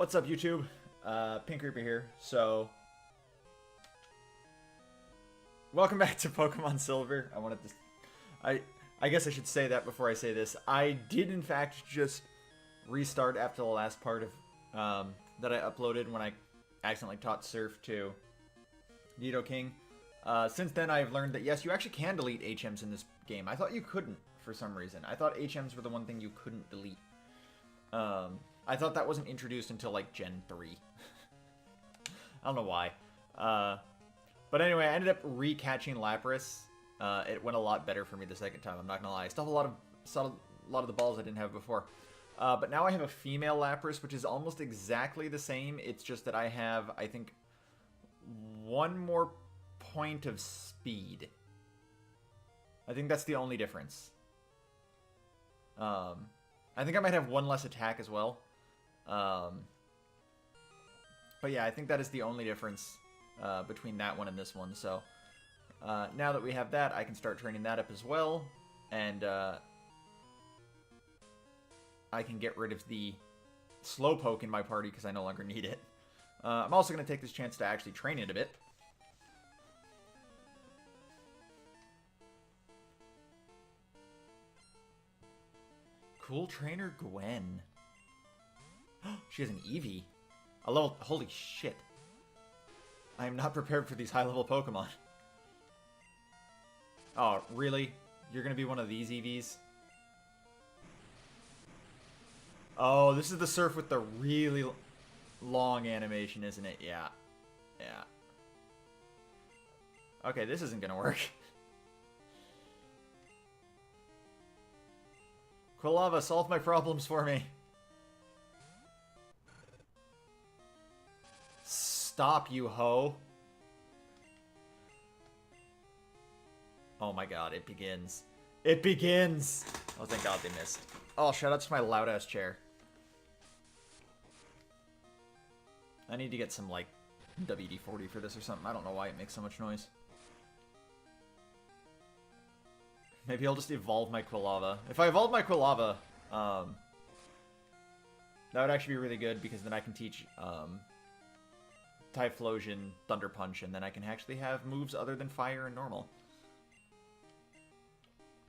What's up, YouTube? Pink Reaper here. So, welcome back to Pokemon Silver. I guess I should say that before I say this. I did, in fact, just restart after the last part of that I uploaded when I accidentally taught Surf to Nidoking. Since then, I've learned that yes, you actually can delete HMs in this game. I thought you couldn't for some reason. I thought HMs were the one thing you couldn't delete. I thought that wasn't introduced until, like, Gen 3. I don't know why. But anyway, I ended up recatching Lapras. It went a lot better for me the second time, I'm not gonna lie. I still have a lot of the balls I didn't have before. But now I have a female Lapras, which is almost exactly the same. It's just that I have, I think, one more point of speed. I think that's the only difference. I think I might have one less attack as well. But yeah, I think that is the only difference between that one and this one. So now that we have that, I can start training that up as well. And I can get rid of the Slowpoke in my party because I no longer need it. I'm also going to take this chance to actually train it a bit. Cool trainer Gwen. She has an Eevee. A level... Holy shit. I am not prepared for these high-level Pokemon. Oh, really? You're going to be one of these Eevees? Oh, this is the Surf with the really long animation, isn't it? Yeah. Yeah. Okay, this isn't going to work. Quilava, solve my problems for me. Stop, you hoe. Oh my god, it begins. It begins! Oh, thank god they missed. Oh, shout out to my loud-ass chair. I need to get some, like, WD-40 for this or something. I don't know why it makes so much noise. Maybe I'll just evolve my Quilava. If I evolve my Quilava, that would actually be really good, because then I can teach Typhlosion, Thunder Punch, and then I can actually have moves other than Fire and Normal.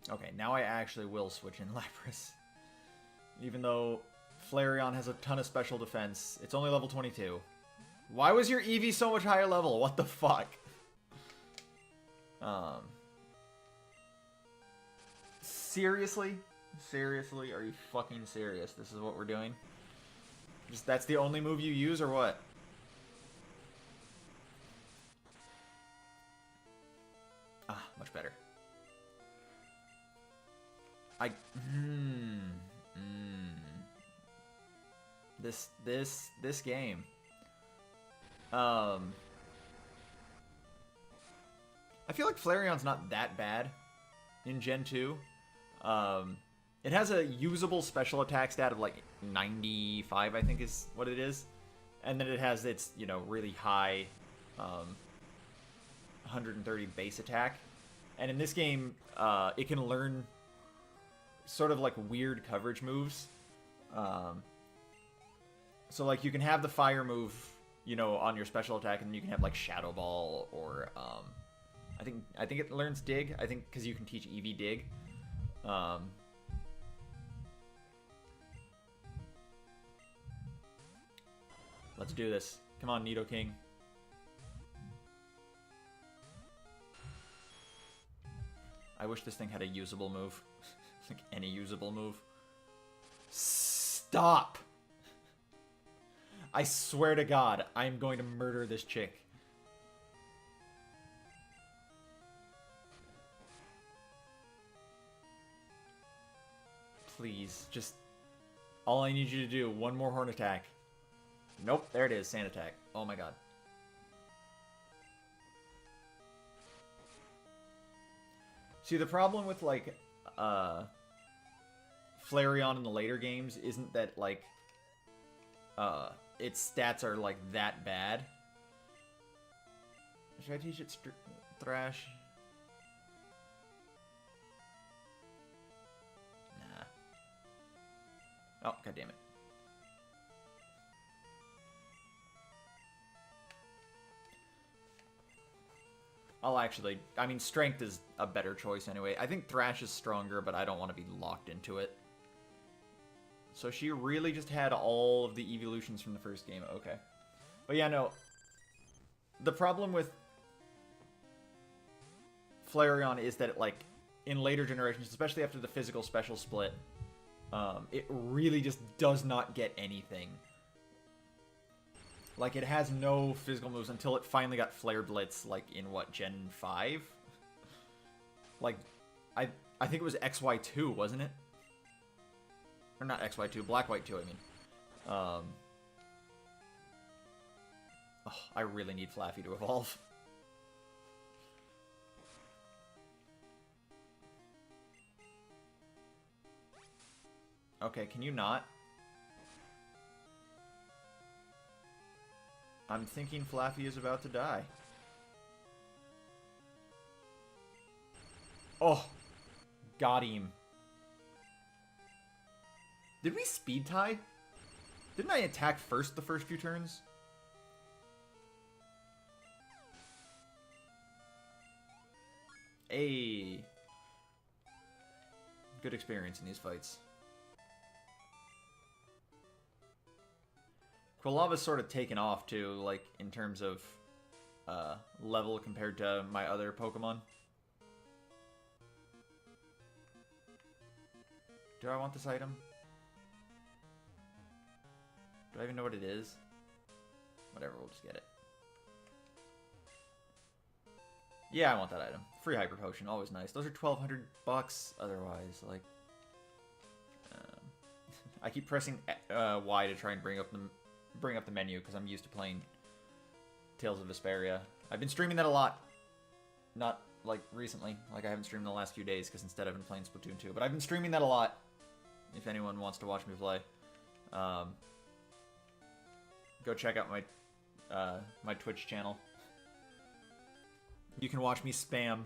Okay, now I actually will switch in Lapras. Even though Flareon has a ton of special defense, it's only level 22. Why was your Eevee so much higher level? What the fuck? Seriously? Seriously? Are you fucking serious? This is what we're doing? Just, that's the only move you use, or what? Ah, much better. This game. I feel like Flareon's not that bad in Gen 2. It has a usable special attack stat of like 95, I think is what it is. And then it has its, you know, really high 130 base attack. And in this game, it can learn sort of like weird coverage moves. So like you can have the fire move, you know, on your special attack, and then you can have like Shadow Ball or I think it learns Dig. I think because you can teach Eevee Dig. Let's do this. Come on, Nidoking. I wish this thing had a usable move. Like any usable move. Stop! I swear to God, I'm going to murder this chick. Please, just... All I need you to do, one more horn attack. Nope, there it is, sand attack. Oh my god. See, the problem with, like, Flareon in the later games isn't that, like, its stats are, like, that bad. Should I teach it Thrash? Nah. Oh, god damn it. I'll actually... I mean, Strength is a better choice anyway. I think Thrash is stronger, but I don't want to be locked into it. So she really just had all of the evolutions from the first game. Okay. But yeah, no. The problem with Flareon is that, like, in later generations, especially after the physical special split, it really just does not get anything. Like, it has no physical moves until it finally got Flare Blitz, like, in, what, Gen 5? Like, I think it was XY2, wasn't it? Or not XY2, Black White 2, I mean. Oh, I really need Flaffy to evolve. Okay, can you not? I'm thinking Flaffy is about to die. Oh, got him. Did we speed tie? Didn't I attack first the first few turns? Hey. Good experience in these fights. Quilava's sort of taken off too, like, in terms of level compared to my other Pokemon. Do I want this item? Do I even know what it is? Whatever, we'll just get it. Yeah, I want that item. Free Hyper Potion, always nice. Those are 1,200 bucks otherwise. Like, I keep pressing Y to try and bring up the menu because I'm used to playing Tales of Vesperia. I've been streaming that a lot. Not, like, recently. Like, I haven't streamed in the last few days because instead I've been playing Splatoon 2. But I've been streaming that a lot, if anyone wants to watch me play. Go check out my my Twitch channel. You can watch me spam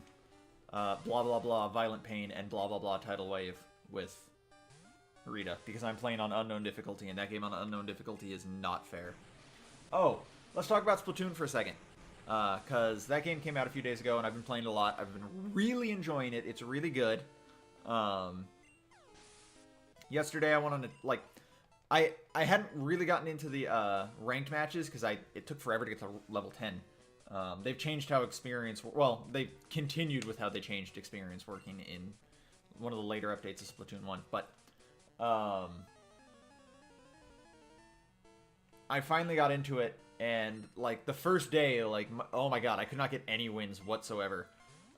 blah blah blah Violent Pain and blah blah blah Tidal Wave with Rita, because I'm playing on unknown difficulty, and that game on unknown difficulty is not fair. Oh, let's talk about Splatoon for a second, because that game came out a few days ago, and I've been playing it a lot. I've been really enjoying it. It's really good. Yesterday I went on a, like, I hadn't really gotten into the ranked matches, because it took forever to get to level 10. They've changed how experience... Well, they continued with how they changed experience working in one of the later updates of Splatoon 1, but... I finally got into it, and, like, the first day, like, oh my god, I could not get any wins whatsoever.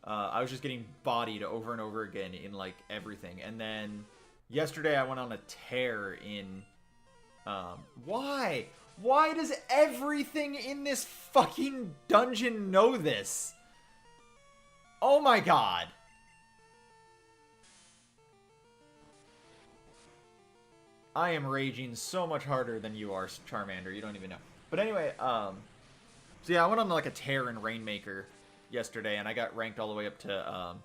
I was just getting bodied over and over again in, like, everything. And then yesterday I went on a tear in... Why? Why does everything in this fucking dungeon know this? Oh my god. I am raging so much harder than you are, Charmander. You don't even know. But anyway, so yeah, I went on like a tear in Rainmaker yesterday, and I got ranked all the way up to,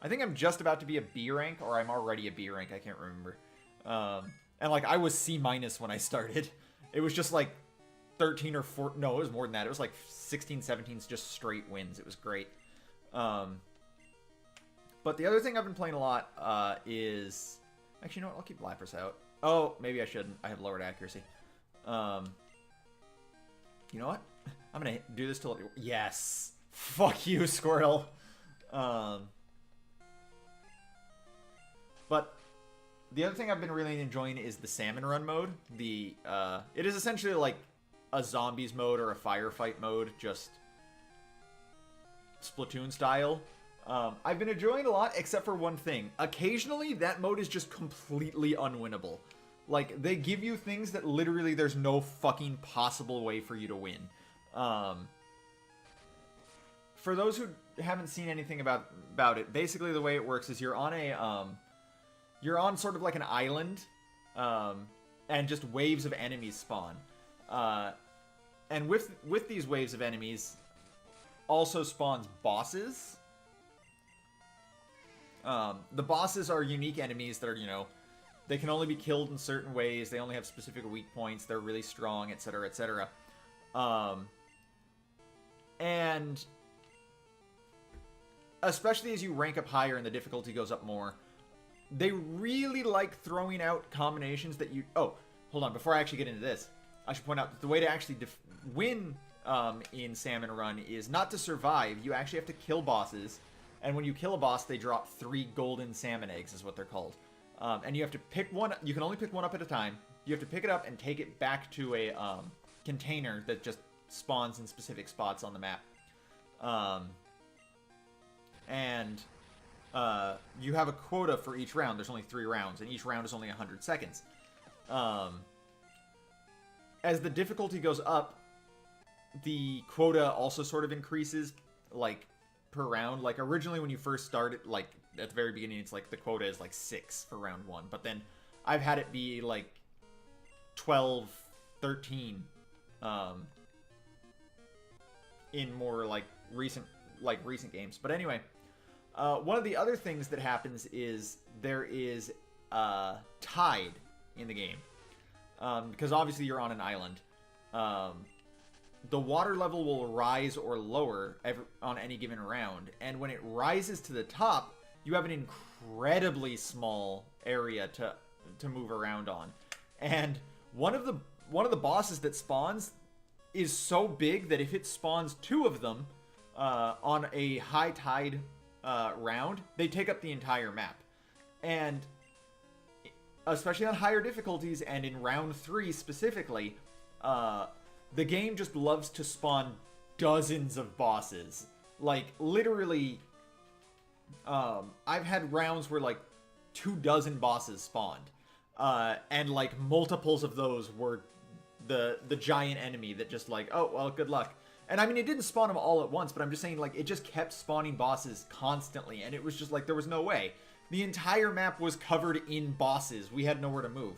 I think I'm just about to be a B rank, or I'm already a B rank. I can't remember. And like, I was C- when I started. It was just like 13 or 14, no, it was more than that. It was like 16, 17 just straight wins. It was great. But the other thing I've been playing a lot is... Actually, you know what? I'll keep Lapras out. Oh, maybe I shouldn't. I have lowered accuracy. You know what? I'm gonna do this till it... Yes! Fuck you, Squirtle! But the other thing I've been really enjoying is the Salmon Run mode. It is essentially like a zombies mode or a firefight mode, just Splatoon style. I've been enjoying a lot, except for one thing. Occasionally, that mode is just completely unwinnable. Like, they give you things that literally there's no fucking possible way for you to win. For those who haven't seen anything about it, basically the way it works is you're on a, you're on sort of like an island, and just waves of enemies spawn. And with these waves of enemies, also spawns bosses. The bosses are unique enemies that are, you know, they can only be killed in certain ways, they only have specific weak points, they're really strong, etc., etc. And especially as you rank up higher and the difficulty goes up more, they really like throwing out combinations that you... Oh, hold on. Before I actually get into this, I should point out that the way to actually win in Salmon Run is not to survive. You actually have to kill bosses. And when you kill a boss, they drop 3 golden salmon eggs, is what they're called. And you have to pick one. You can only pick one up at a time. You have to pick it up and take it back to a container that just spawns in specific spots on the map. You have a quota for each round. There's only 3 rounds, and each round is only 100 seconds. As the difficulty goes up, the quota also sort of increases, like, per round. Like, originally when you first started, like, at the very beginning, it's like the quota is like 6 for round 1. But then I've had it be like 12, 13 in more like recent games. But anyway, one of the other things that happens is there is tide in the game. Because obviously you're on an island. The water level will rise or lower on any given round. And when it rises to the top, you have an incredibly small area to move around on. And one of the bosses that spawns is so big that if it spawns 2 of them on a high tide round, they take up the entire map. And especially on higher difficulties, and in round 3 specifically, the game just loves to spawn dozens of bosses. Like, literally, I've had rounds where, like, 24 bosses spawned. And, like, multiples of those were the giant enemy that just, like, oh, well, good luck. And, I mean, it didn't spawn them all at once, but I'm just saying, like, it just kept spawning bosses constantly. And it was just, like, there was no way. The entire map was covered in bosses. We had nowhere to move.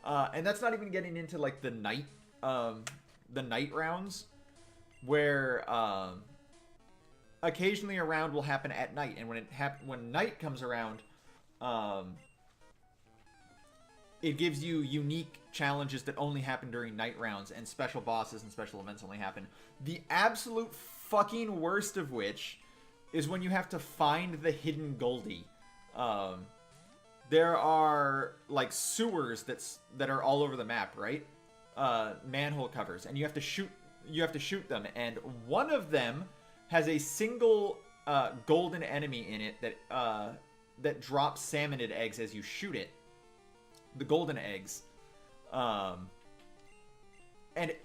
And that's not even getting into, like, the night rounds, where occasionally a round will happen at night, and when night comes around, it gives you unique challenges that only happen during night rounds, and special bosses and special events only happen. The absolute fucking worst of which is when you have to find the hidden Goldie. There are, like, sewers that are all over the map, right? Manhole covers, and you have to shoot them, and one of them has a single golden enemy in it that drops salmonid eggs as you shoot it. The golden eggs. And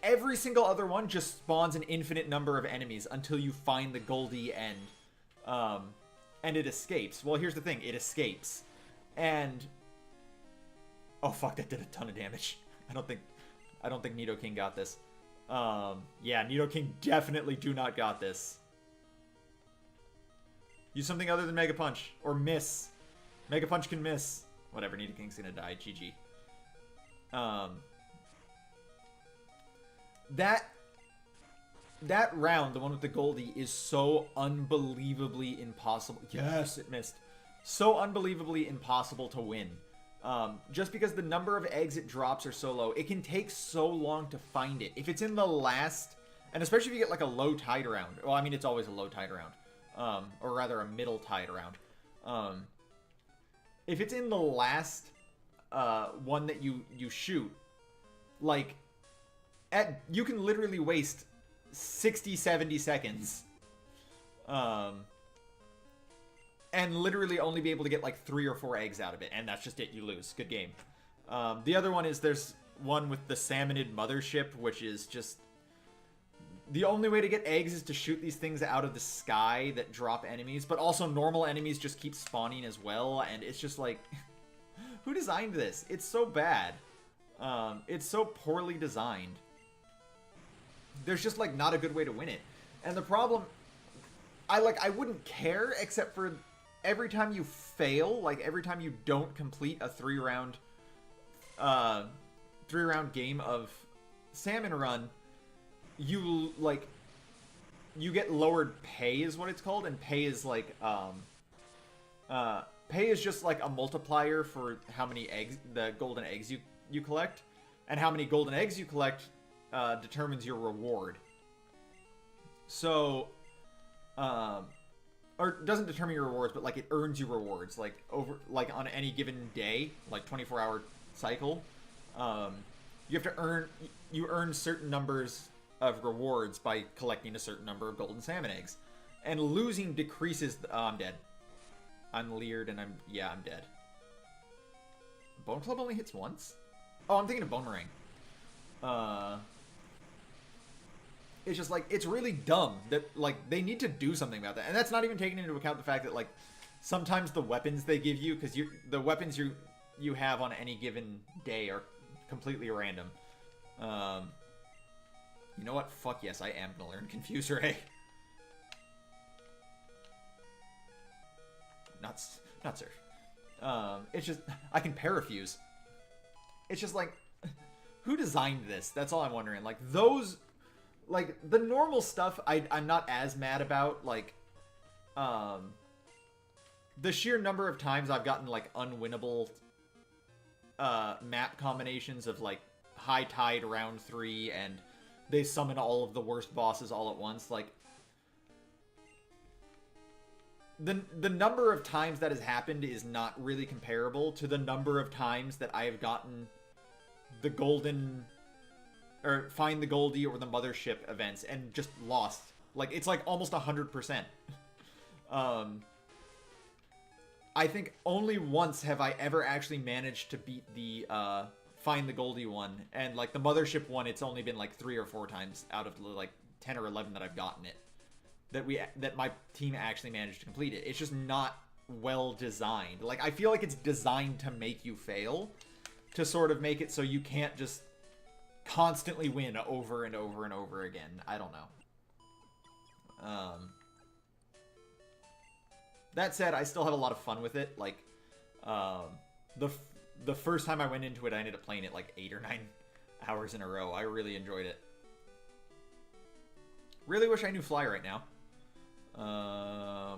every single other one just spawns an infinite number of enemies until you find the Goldie and it escapes. Well, here's the thing, it escapes. And oh fuck, that did a ton of damage. I don't think Nidoking got this. Yeah, Nidoking definitely do not got this. Use something other than Mega Punch. Or miss. Mega Punch can miss. Whatever, Nidoking's gonna die. GG. That round, the one with the Goldie, is so unbelievably impossible. Yes, it missed. So unbelievably impossible to win. Just because the number of eggs it drops are so low, it can take so long to find it. If it's in the last, and especially if you get like a low tide round. Well, I mean, it's always a low tide round. Or rather a middle tide round. If it's in the last one that you shoot, like, you can literally waste 60, 70 seconds. And literally only be able to get like 3 or 4 eggs out of it. And that's just it. You lose. Good game. The other one is there's one with the salmonid mothership, which is just... The only way to get eggs is to shoot these things out of the sky that drop enemies. But also normal enemies just keep spawning as well. And it's just like... Who designed this? It's so bad. It's so poorly designed. There's just like not a good way to win it. And the problem... I wouldn't care except for... Every time you fail, like every time you don't complete a 3-round game of Salmon Run, you get lowered pay is what it's called, and pay is like pay is just like a multiplier for how many eggs, the golden eggs you collect, and how many golden eggs you collect determines your reward. So or doesn't determine your rewards, but like it earns you rewards, like on any given day, like 24-hour cycle. You have to earn certain numbers of rewards by collecting a certain number of golden salmon eggs, and losing decreases. I'm dead. I'm leered, and I'm dead. Bone Club only hits once. Oh, I'm thinking of Boomerang. It's just like, it's really dumb that like they need to do something about that, and that's not even taking into account the fact that like sometimes the weapons they give you, because the weapons you have on any given day are completely random. You know what? Fuck yes, I am gonna learn Confuse Ray. Not sir. It's just I can parafuse. It's just like, who designed this? That's all I'm wondering. Like those. Like, the normal stuff, I'm not as mad about, like, the sheer number of times I've gotten, like, unwinnable, map combinations of, like, High Tide round 3, and they summon all of the worst bosses all at once, like, the number of times that has happened is not really comparable to the number of times that I have gotten the golden... or Find the Goldie or the Mothership events and just lost. Like, it's like almost 100%. I think only once have I ever actually managed to beat the Find the Goldie one. And like the Mothership one, it's only been like 3 or 4 times out of the like 10 or 11 that I've gotten it. That my team actually managed to complete it. It's just not well designed. Like, I feel like it's designed to make you fail. To sort of make it so you can't just constantly win over and over and over again. I don't know. That said, I still have a lot of fun with it. Like, the first time I went into it, I ended up playing it like 8 or 9 hours in a row. I really enjoyed it. Really wish I knew Fly right now.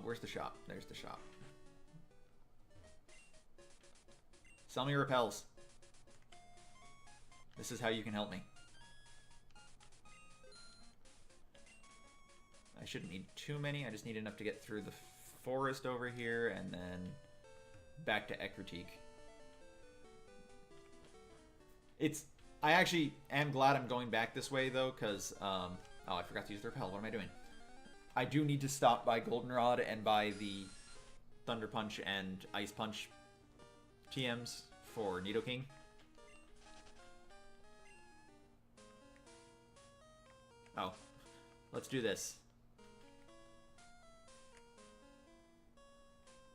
Where's the shop? There's the shop. Sell me repels. This is how you can help me. I shouldn't need too many. I just need enough to get through the forest over here and then back to Ekritique. I actually am glad I'm going back this way though, because oh, I forgot to use the repel. What am I doing? I do need to stop by Goldenrod and by the Thunder Punch and Ice Punch TMs for Nidoking. Oh, let's do this.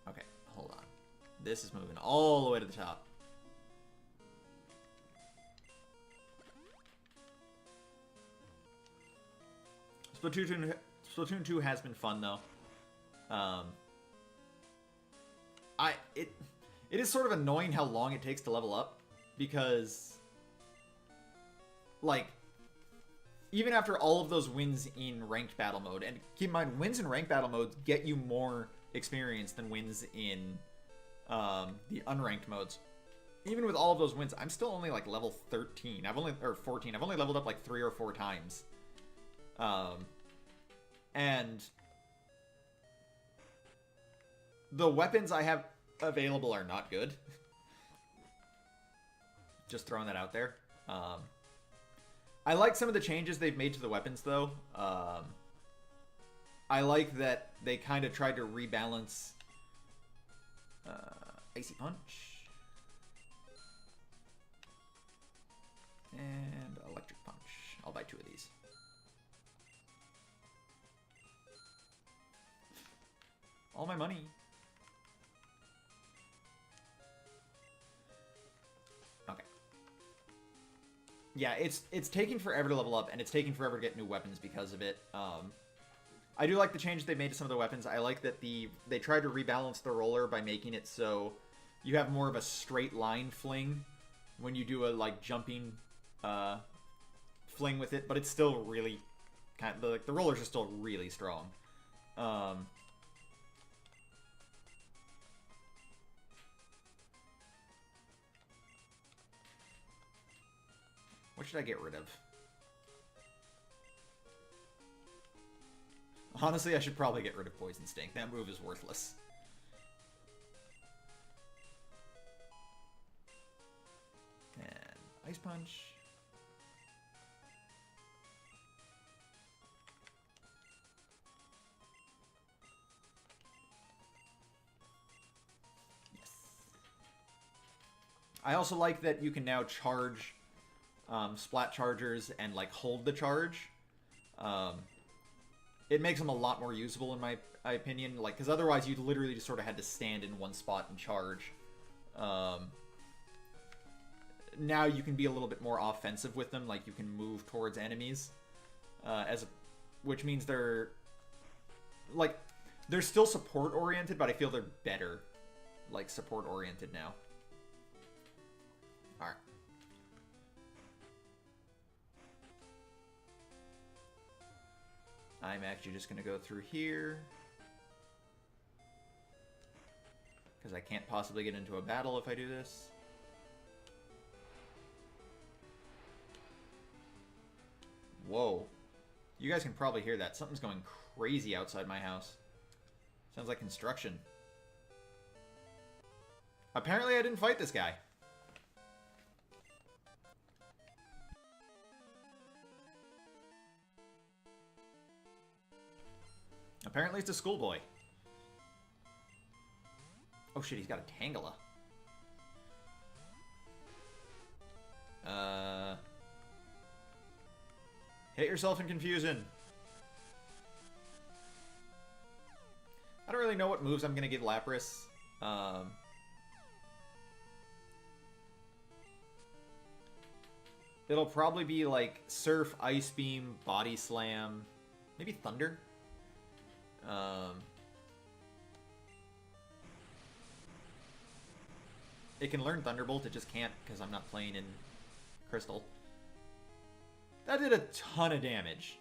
Okay, hold on. This is moving all the way to the top. Splatoon 2 has been fun though. It is sort of annoying how long it takes to level up, because like even after all of those wins in ranked battle mode, and keep in mind, wins in ranked battle modes get you more experience than wins in the unranked modes. Even with all of those wins, I'm still only like level 13. Or 14. I've only leveled up like 3 or 4 times. And the weapons I have available are not good. Just throwing that out there. I like some of the changes they've made to the weapons, though. I like that they kind of tried to rebalance Icy Punch and Electric Punch. I'll buy 2 of these. All my money. Okay. Yeah, it's taking forever to level up, and it's taking forever to get new weapons because of it. I do like the changes they made to some of the weapons. I like that they tried to rebalance the roller by making it so you have more of a straight line fling when you do a like jumping fling with it, but it's still really kind of the rollers are still really strong. What should I get rid of? Honestly, I should probably get rid of Poison Stink. That move is worthless. And Ice Punch. Yes. I also like that you can now charge Splat Chargers and like hold the charge. It makes them a lot more usable in my opinion, like, because otherwise you'd literally just sort of had to stand in one spot and charge. Now you can be a little bit more offensive with them, like you can move towards enemies, which means they're still support oriented, but I feel they're better, like support oriented now. All right. I'm actually just going to go through here. Because I can't possibly get into a battle if I do this. Whoa. You guys can probably hear that. Something's going crazy outside my house. Sounds like construction. Apparently I didn't fight this guy. Apparently it's a schoolboy. Oh shit, he's got a Tangela. Hit yourself in confusion. I don't really know what moves I'm gonna give Lapras. It'll probably be like Surf, Ice Beam, Body Slam, maybe Thunder. It can learn Thunderbolt, it just can't because I'm not playing in Crystal. That did a ton of damage.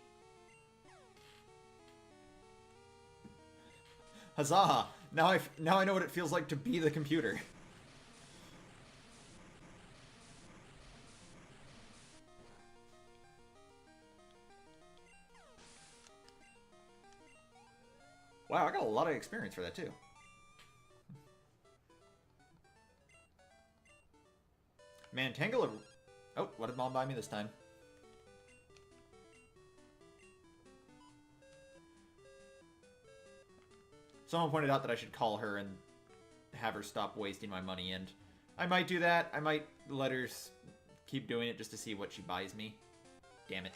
Huzzah! Now I know what it feels like to be the computer. Wow, I got a lot of experience for that too. Man, Tangela... Oh, what did Mom buy me this time? Someone pointed out that I should call her and have her stop wasting my money, and I might do that. I might let her keep doing it just to see what she buys me. Damn it.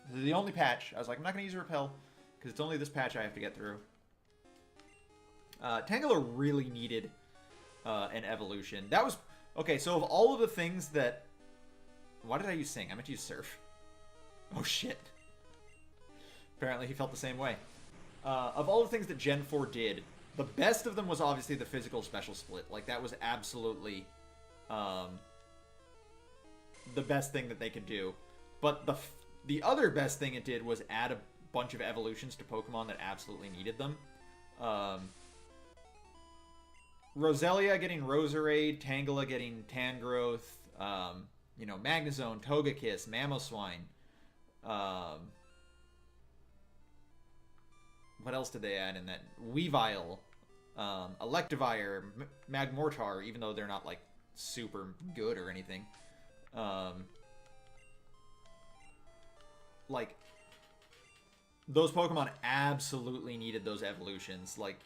This is the only patch. I was like, I'm not going to use a Repel, because it's only this patch I have to get through. Tangela really needed an evolution. That was... Okay, so of all of the things that... Why did I use Sing? I meant to use Surf. Oh, shit. Apparently he felt the same way. Of all the things that Gen 4 did, the best of them was obviously the physical special split. Like, that was absolutely the best thing that they could do. But the other best thing it did was add a bunch of evolutions to Pokemon that absolutely needed them. Roselia getting Roserade, Tangela getting Tangrowth, you know, Magnezone, Togekiss, Mamoswine. What else did they add in that? Weavile, Electivire, Magmortar, even though they're not, like, super good or anything. Like, those Pokemon absolutely needed those evolutions. Like,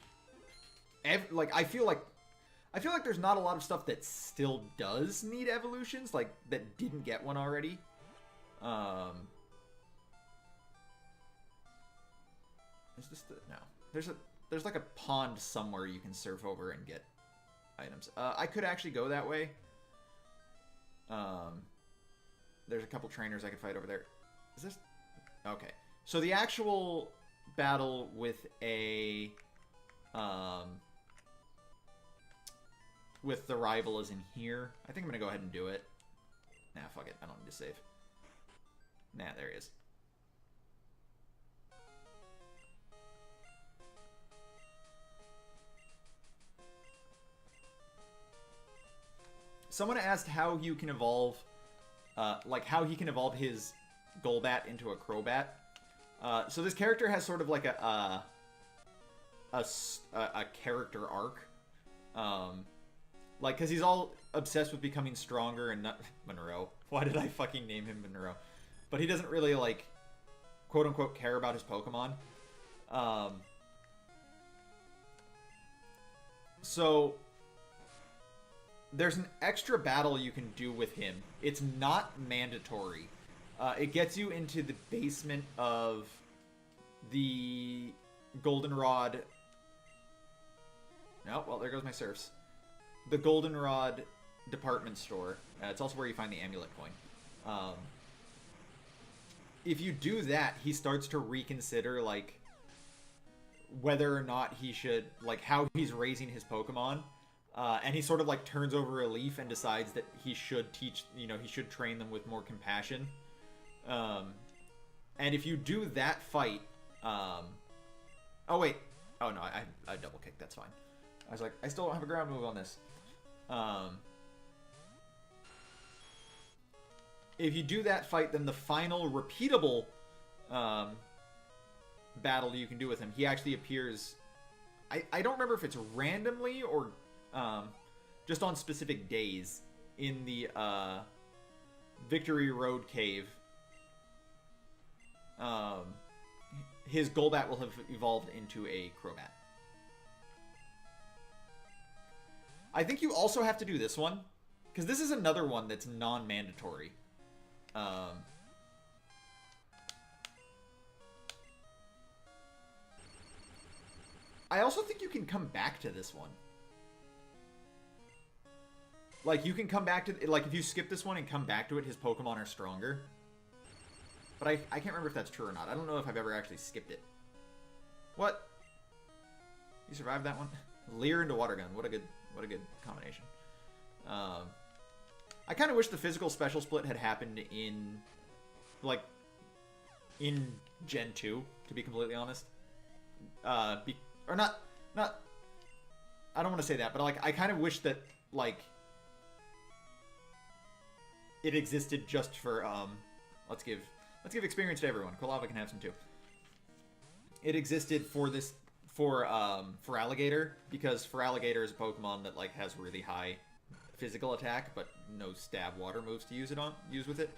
I feel like there's not a lot of stuff that still does need evolutions, like, that didn't get one already. Is this the... No. There's like a pond somewhere you can surf over and get items. I could actually go that way. There's a couple trainers I could fight over there. Is this... Okay. So the actual battle with a... with the rival is in here. I think I'm going to go ahead and do it. Nah, fuck it. I don't need to save. Nah, there he is. Someone asked how you can evolve, like how he can evolve his Golbat into a Crobat. So this character has sort of like a character arc. Like, because he's all obsessed with becoming stronger and not... Monroe. Why did I fucking name him Monroe? But he doesn't really, like, quote-unquote care about his Pokemon. So, there's an extra battle you can do with him. It's not mandatory. It gets you into the basement of the Goldenrod... No, well, there goes my surfs. The Goldenrod department store. It's also where you find the amulet coin. If you do that, he starts to reconsider, like, whether or not he should, like, how he's raising his Pokemon. And he sort of, like, turns over a leaf and decides that he should teach, you know, he should train them with more compassion. And if you do that fight, oh, wait. Oh, no, I double-kicked. That's fine. I was like, I still don't have a ground move on this. If you do that fight, then the final repeatable battle you can do with him, he actually appears... I don't remember if it's randomly or just on specific days in the Victory Road Cave. His Golbat will have evolved into a Crobat. I think you also have to do this one, because this is another one that's non-mandatory. I also think you can come back to this one. Like, you can come back to... Like, if you skip this one and come back to it, his Pokemon are stronger. But I can't remember if that's true or not. I don't know if I've ever actually skipped it. What? You survived that one? Leer into Water Gun. What a good combination. I kind of wish the physical special split had happened in, like, in Gen 2, to be completely honest. Or not, I don't want to say that, but, like, I kind of wish that, like, it existed just for, let's give experience to everyone. Kolava can have some too. It existed for this, for Alligator, because Feraligatr is a Pokemon that, like, has really high physical attack, but no stab water moves to use with it.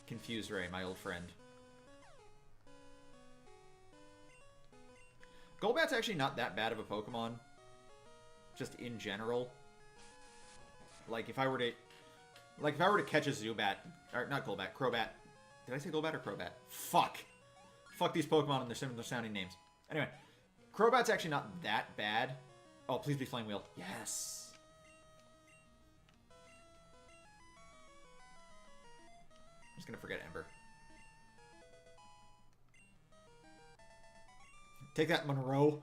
Confused Ray, my old friend. Golbat's actually not that bad of a Pokemon, just in general. Like, if I were to catch a Zubat, or not Golbat, Crobat. Did I say Golbat or Crobat? Fuck these Pokemon and their similar sounding names. Anyway, Crobat's actually not that bad. Oh, please be Flame Wheel. Yes. I'm just gonna forget Ember. Take that, Monroe.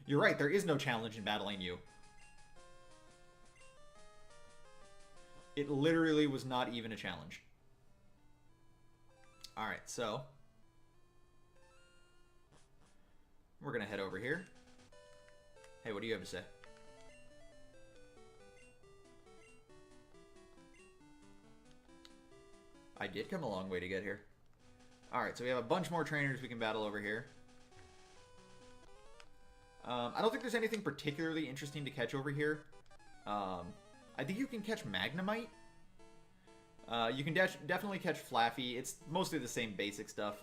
You're right, there is no challenge in battling you. It literally was not even a challenge. Alright, so we're gonna head over here. Hey, what do you have to say? I did come a long way to get here. Alright, so we have a bunch more trainers we can battle over here. I don't think there's anything particularly interesting to catch over here. I think you can catch Magnemite. You can definitely catch Flaffy. It's mostly the same basic stuff.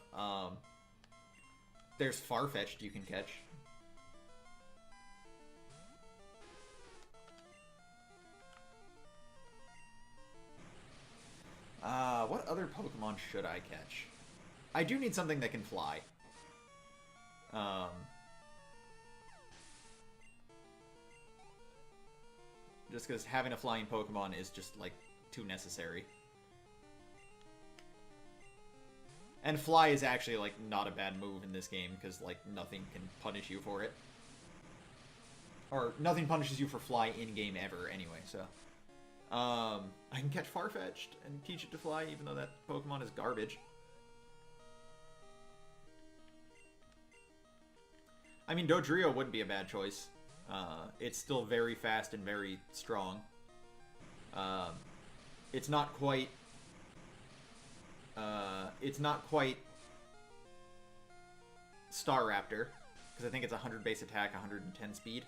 There's Farfetch'd you can catch. What other Pokemon should I catch? I do need something that can fly. Just because having a flying Pokemon is just, like, too necessary. And Fly is actually, like, not a bad move in this game, because, like, nothing can punish you for it. Or, nothing punishes you for Fly in-game ever, anyway, so... I can catch Farfetch'd and teach it to fly, even though that Pokemon is garbage. I mean, Dodrio would be a bad choice. It's still very fast and very strong. It's not quite... it's not quite Staraptor, because I think it's 100 base attack, 110 speed.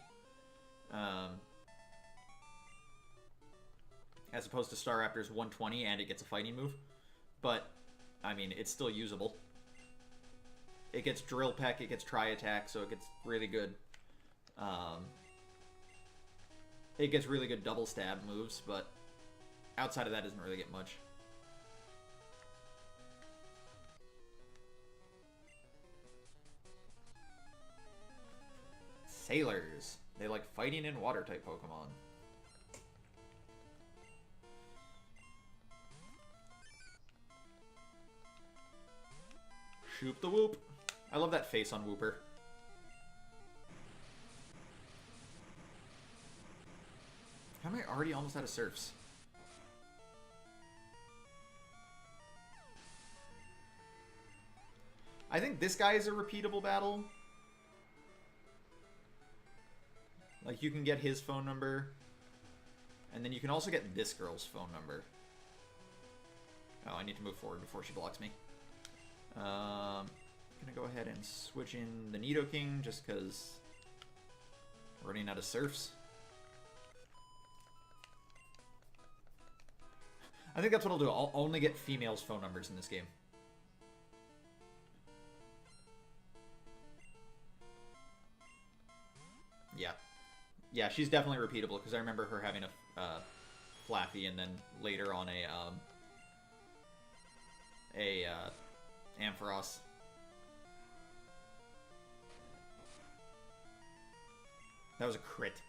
As opposed to Staraptor's 120, and it gets a fighting move. But, I mean, it's still usable. It gets Drill Peck, it gets Tri-Attack, so it gets really good. It gets really good double stab moves, but outside of that, it doesn't really get much. Sailors. They like fighting in water-type Pokemon. Shoop the Whoop. I love that face on Whooper. How am I already almost out of Surfs? I think this guy is a repeatable battle. Like, you can get his phone number. And then you can also get this girl's phone number. Oh, I need to move forward before she blocks me. I'm gonna go ahead and switch in the Nidoking just because we're running out of Surfs. I think that's what I'll do. I'll only get females' phone numbers in this game. Yeah. Yeah, she's definitely repeatable because I remember her having a Flaffy and then later on a Ampharos. That was a crit.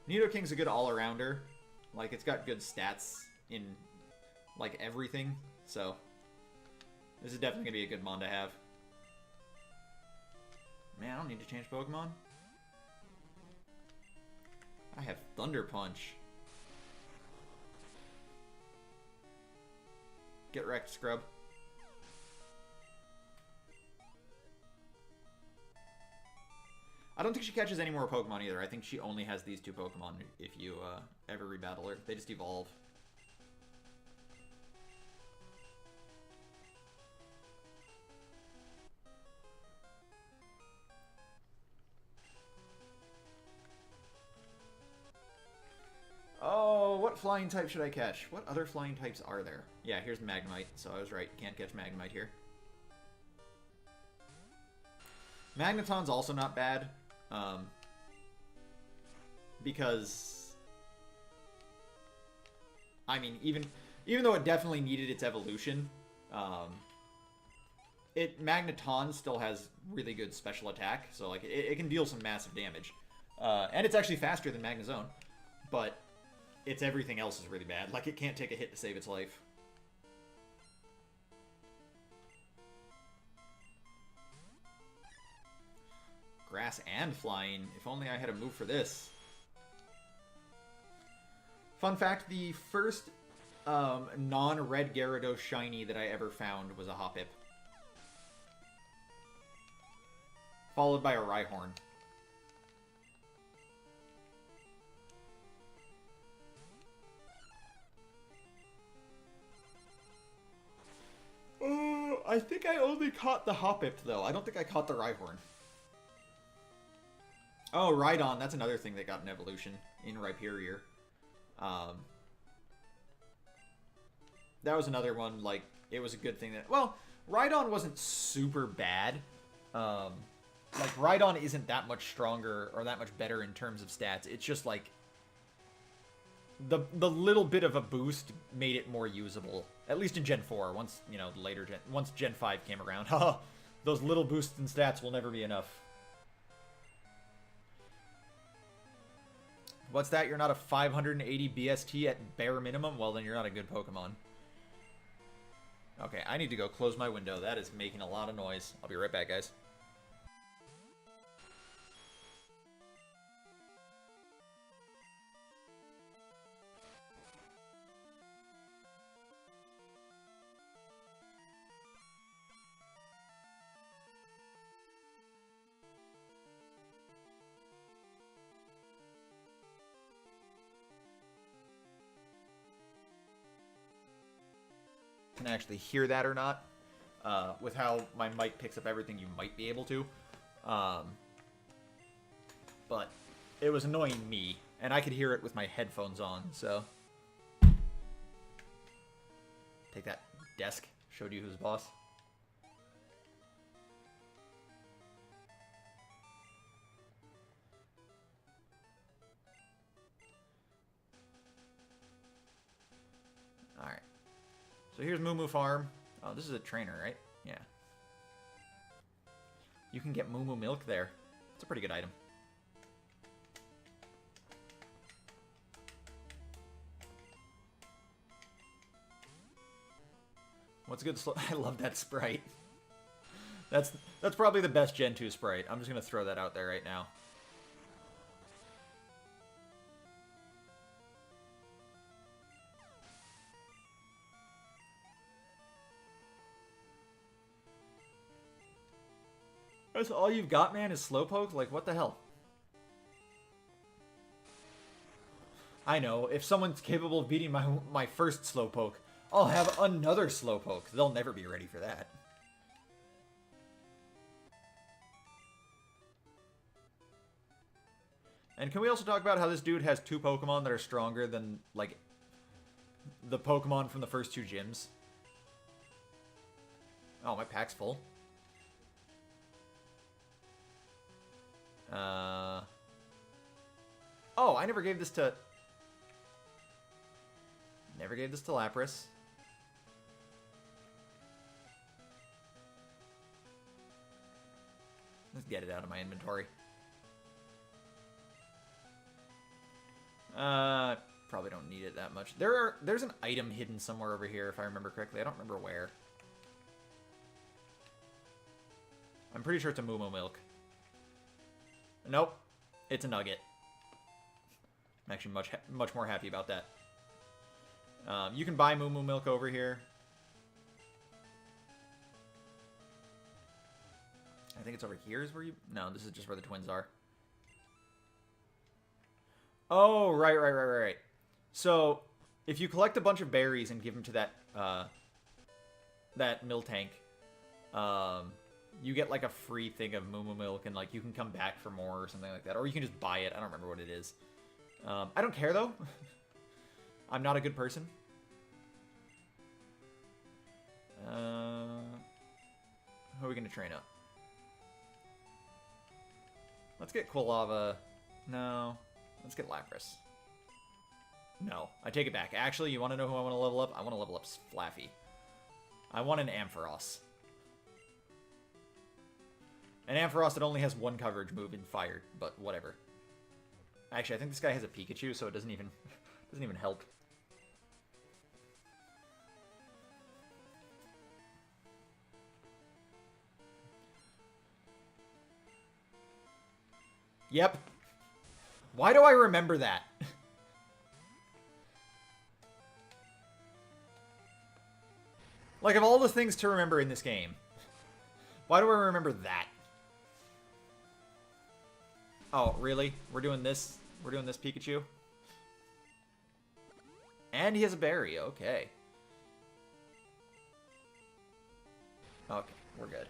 Nidoking's a good all-arounder. Like, it's got good stats in, like, everything. So, this is definitely going to be a good mon to have. Man, I don't need to change Pokemon. I have Thunder Punch. Get wrecked, scrub. I don't think she catches any more Pokemon either. I think she only has these two Pokemon if you ever rebattle her. They just evolve. Oh, what flying type should I catch? What other flying types are there? Yeah, here's Magnemite, so I was right. Can't catch Magnemite here. Magneton's also not bad. Because, I mean, even though it definitely needed its evolution, Magneton still has really good special attack, so like it can deal some massive damage, and it's actually faster than Magnezone, but its everything else is really bad. Like, it can't take a hit to save its life. Grass and flying. If only I had a move for this. Fun fact, the first non-red Gyarados shiny that I ever found was a Hoppip. Followed by a Rhyhorn. I think I only caught the Hoppip, though. I don't think I caught the Rhyhorn. Oh, Rhydon. That's another thing that got an evolution in Rhyperior. That was another one, like, it was a good thing that... Well, Rhydon wasn't super bad. Like, Rhydon isn't that much stronger or that much better in terms of stats. It's just, like... The little bit of a boost made it more usable. At least in Gen 4, once, you know, later Gen... Once Gen 5 came around. Haha, those little boosts in stats will never be enough. What's that? You're not a 580 BST at bare minimum? Well, then you're not a good Pokemon. Okay, I need to go close my window. That is making a lot of noise. I'll be right back, guys. can actually hear that or not. With how my mic picks up everything, you might be able to. But it was annoying me, and I could hear it with my headphones on, so... Take that, desk. Showed you who's boss. Alright. So here's MooMoo Farm. Oh, this is a trainer, right? Yeah. You can get MooMoo milk there. It's a pretty good item. What's a good I love that sprite. That's probably the best Gen 2 sprite. I'm just going to throw that out there right now. That's all you've got, man, is Slowpoke? Like, what the hell? I know, if someone's capable of beating my first Slowpoke, I'll have another Slowpoke. They'll never be ready for that. And can we also talk about how this dude has 2 Pokemon that are stronger than, like, the Pokemon from the first 2 gyms? Oh, my pack's full. Oh, I never gave this to... Never gave this to Lapras. Let's get it out of my inventory. Probably don't need it that much. There's an item hidden somewhere over here, if I remember correctly. I don't remember where. I'm pretty sure it's a MooMoo milk. Nope. It's a nugget. I'm actually much more happy about that. You can buy MooMoo milk over here. I think it's over here is where you... No, this is just where the twins are. Oh, right. So, if you collect a bunch of berries and give them to that Miltank, you get, like, a free thing of MooMoo milk, and, like, you can come back for more or something like that. Or you can just buy it. I don't remember what it is. I don't care, though. I'm not a good person. Who are we going to train up? Let's get Quilava. No. Let's get Lapras. No. I take it back. Actually, you want to know who I want to level up? I want to level up Flaffy. I want an Ampharos. An Ampharos that only has 1 coverage move in Fire, but whatever. Actually, I think this guy has a Pikachu, so it doesn't even help. Yep. Why do I remember that? Like, of all the things to remember in this game, why do I remember that? Oh, really? We're doing this? We're doing this Pikachu? And he has a berry. Okay. Okay, we're good.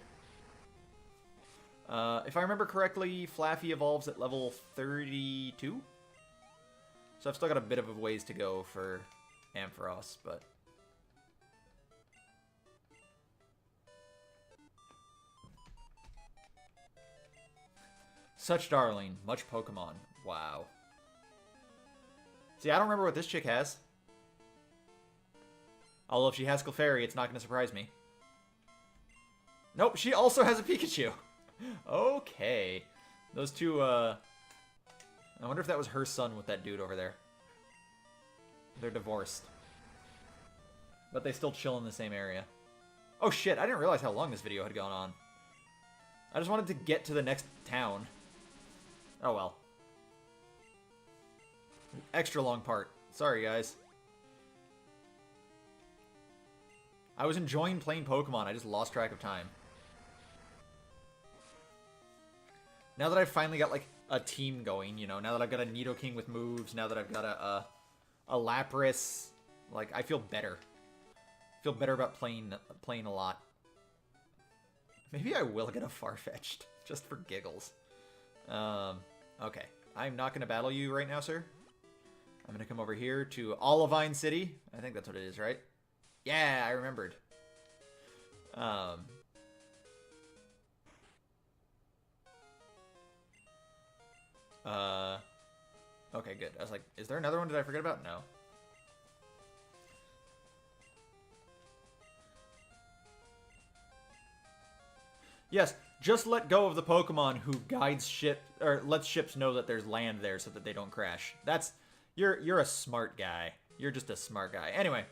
If I remember correctly, Flaffy evolves at level 32? So I've still got a bit of a ways to go for Ampharos, but... Such darling. Much Pokemon. Wow. See, I don't remember what this chick has. Although if she has Clefairy, it's not going to surprise me. Nope, she also has a Pikachu. Okay. Those two, I wonder if that was her son with that dude over there. They're divorced. But they still chill in the same area. Oh shit, I didn't realize how long this video had gone on. I just wanted to get to the next town. Oh well. Extra long part. Sorry, guys. I was enjoying playing Pokemon. I just lost track of time. Now that I've finally got, like, a team going, you know, now that I've got a Nidoking with moves, now that I've got a Lapras, like, I feel better. feel better about playing a lot. Maybe I will get a Farfetch'd, just for giggles. Okay. I'm not going to battle you right now, sir. I'm going to come over here to Olivine City. I think that's what it is, right? Yeah, I remembered. Okay, good. I was like, is there another one? Did I forget about? No. Yes, just let go of the Pokemon who guides ship or lets ships know that there's land there so that they don't crash. That's you're a smart guy. You're just a smart guy. Anyway,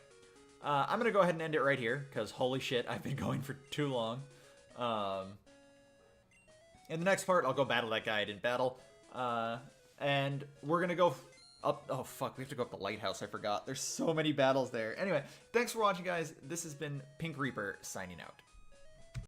I'm gonna go ahead and end it right here because holy shit, I've been going for too long. In the next part, I'll go battle that guy I didn't battle, and we're gonna go up. Oh fuck, we have to go up the lighthouse. I forgot. There's so many battles there. Anyway, thanks for watching, guys. This has been Pink Reaper signing out.